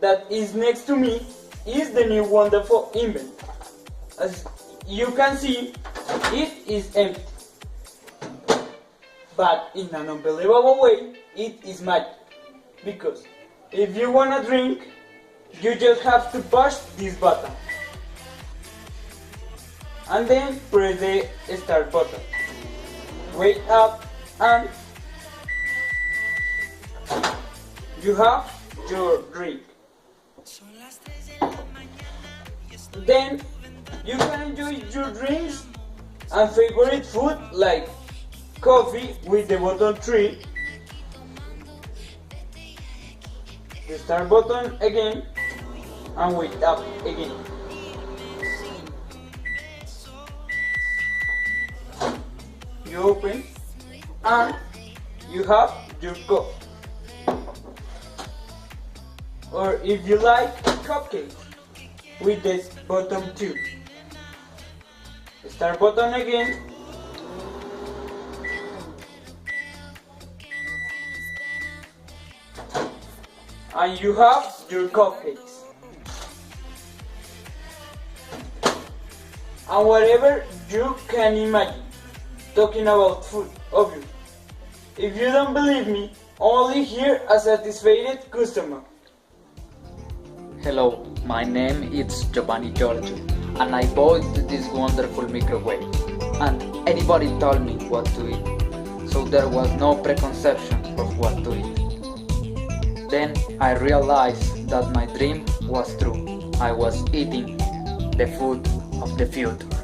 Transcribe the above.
that is next to me is the new wonderful invent. As you can see, it is empty. But in an unbelievable way, it is magic. Because if you wanna drink, you just have to push this button. And then press the start button. Wait up and you have your drink. Then you can enjoy your drinks and favorite food like coffee with the button 3, the start button again, and wait up again. You open and you have your coffee. Or if you like, cupcakes with this button 2. Start button again. And you have your cupcakes. And whatever you can imagine. Talking about food, obviously. If you don't believe me, only hear a satisfied customer. Hello, my name is Giovanni Giorgio, and I bought this wonderful microwave, and anybody told me what to eat, so there was no preconception of what to eat. Then I realized that my dream was true. I was eating the food of the future.